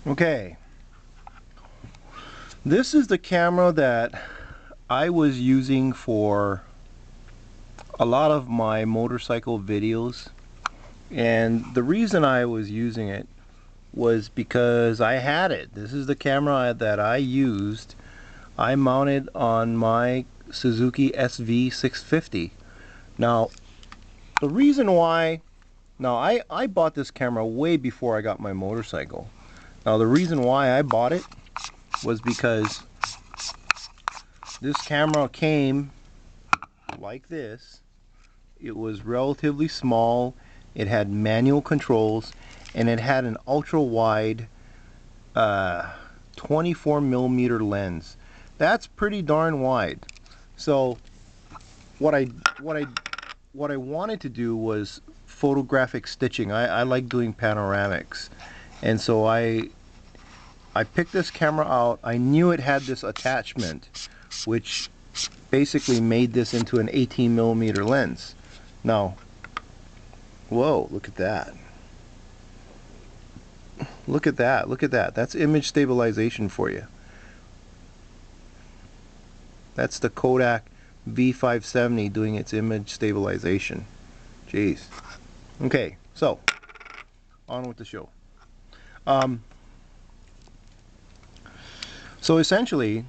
Okay, this is the camera that I was using for a lot of my motorcycle videos, and the reason I was using it was because I had it. This is the camera that I used. I mounted on my Suzuki SV650. Now, the reason why, I bought this camera way before I got my motorcycle. Now, the reason why I bought it was because this camera came like this. It was relatively small, it had manual controls, and it had an ultra wide 24mm lens. That's pretty darn wide. So what I wanted to do was photographic stitching. I like doing panoramics, and so I picked this camera out. I knew it had this attachment which basically made this into an 18mm lens. Now, whoa, look at that. Look at that, look at that. That's image stabilization for you. That's the Kodak V570 doing its image stabilization. Jeez. Okay, so on with the show. So essentially,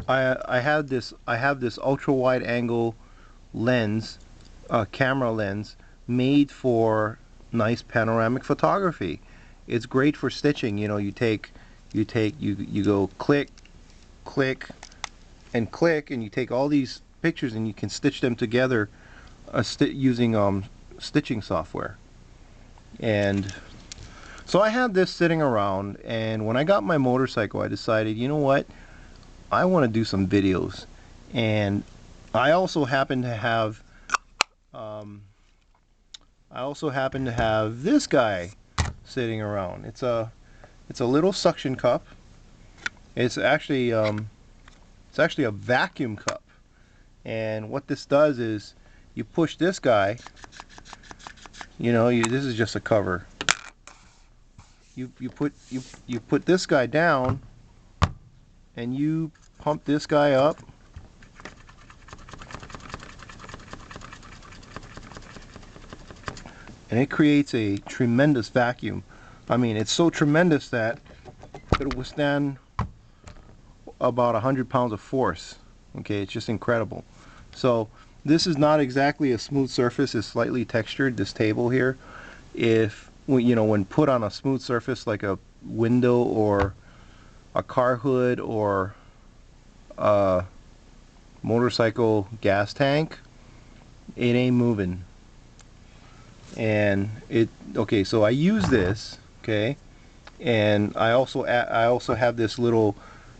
I have this ultra wide angle lens, camera lens, made for nice panoramic photography. It's great for stitching. You know, you go click, click, and click, and you take all these pictures and you can stitch them together using stitching software. And so I had this sitting around, and when I got my motorcycle, I decided, you know what, I want to do some videos. And I also happen to have this guy sitting around. It's a little suction cup. It's actually a vacuum cup. And what this does is you push this guy, you know, this is just a cover. You put this guy down and you pump this guy up, and it creates a tremendous vacuum. I mean, it's so tremendous that it'll withstand about 100 pounds of force. Okay, it's just incredible. So this is not exactly a smooth surface. It's slightly textured, this table here. If, you know, when put on a smooth surface like a window or a car hood or a motorcycle gas tank, it ain't moving. And okay, so I use this, okay, and I also have this little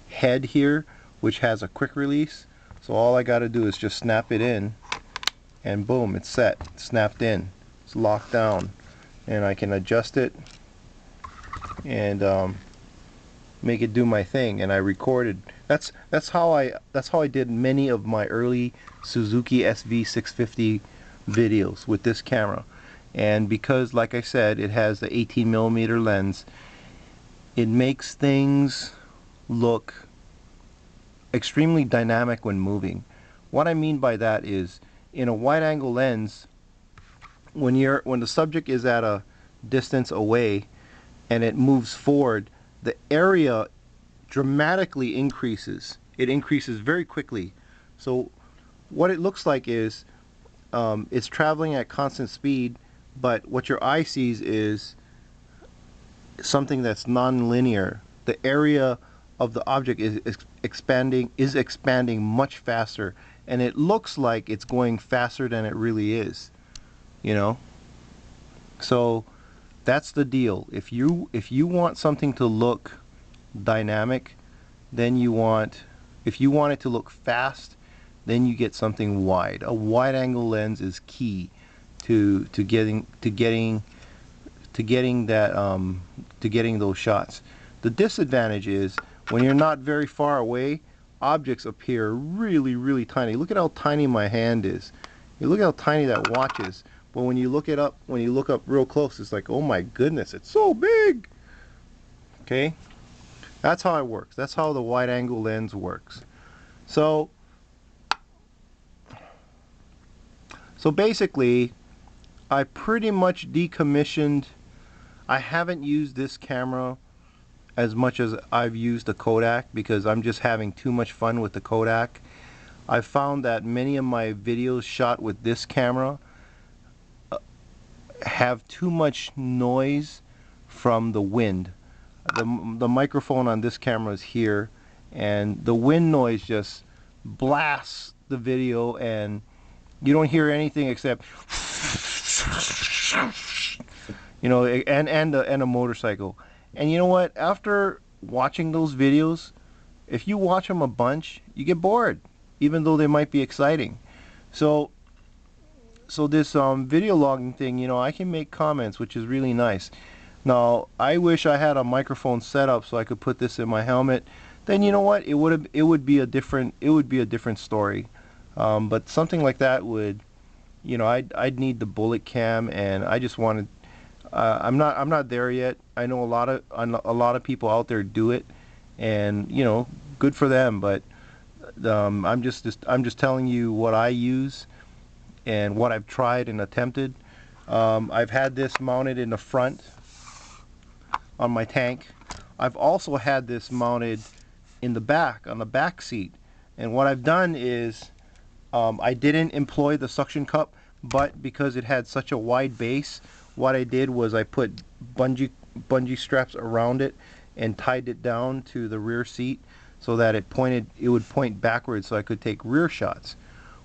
head here which has a quick release. So all I got to do is just snap it in, and boom, it's set, it's snapped in, it's locked down, and I can adjust it and make it do my thing. And I recorded. That's how I did many of my early Suzuki SV650 videos with this camera. And because, like I said, it has the 18mm lens, it makes things look extremely dynamic when moving. What I mean by that is, in a wide angle lens, when the subject is at a distance away and it moves forward, the area dramatically increases. It increases very quickly. So what it looks like is it's traveling at constant speed, but what your eye sees is something that's non-linear. The area of the object is expanding much faster, and it looks like it's going faster than it really is, you know. So that's the deal. If you want something to look dynamic, then if you want it to look fast, then you get something wide. A wide angle lens is key to getting those shots. The disadvantage is when you're not very far away, objects appear really tiny. Look at how tiny my hand is. You look at how tiny that watch is. But when you look up real close, it's like, oh my goodness, it's so big. Okay, That's how it works. That's how the wide angle lens works. So basically, I pretty much decommissioned. I haven't used this camera as much as I've used the Kodak because I'm just having too much fun with the Kodak. I found that many of my videos shot with this camera have too much noise from the wind. The microphone on this camera is here, and the wind noise just blasts the video, and you don't hear anything except and a motorcycle. And you know what? After watching those videos, if you watch them a bunch, you get bored, even though they might be exciting. So this video logging thing, I can make comments, which is really nice. Now, I wish I had a microphone set up so I could put this in my helmet. Then you know what? It would be a different story. But something like that would, I'd need the bullet cam, and I just wanted. I'm not there yet. I know a lot of people out there do it, and good for them. But I'm just telling you what I use and what I've tried and attempted. I've had this mounted in the front on my tank. I've also had this mounted in the back, on the back seat. And what I've done is I didn't employ the suction cup, but because it had such a wide base, what I did was I put bungee straps around it and tied it down to the rear seat so that it would point backwards so I could take rear shots,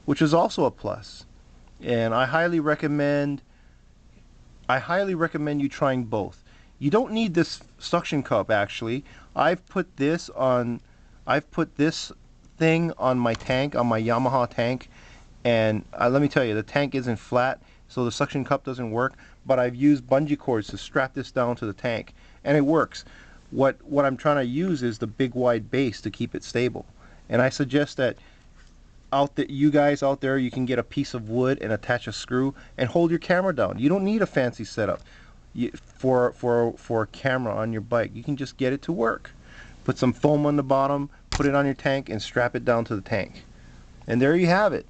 which is also a plus. And I highly recommend you trying both. You don't need this suction cup actually. I've put this thing on my tank, on my Yamaha tank, and let me tell you, the tank isn't flat, so the suction cup doesn't work, but I've used bungee cords to strap this down to the tank, and it works. What I'm trying to use is the big wide base to keep it stable. And I suggest that you guys out there, you can get a piece of wood and attach a screw and hold your camera down. You don't need a fancy setup for a camera on your bike. You can just get it to work. Put some foam on the bottom, put it on your tank, and strap it down to the tank. And there you have it.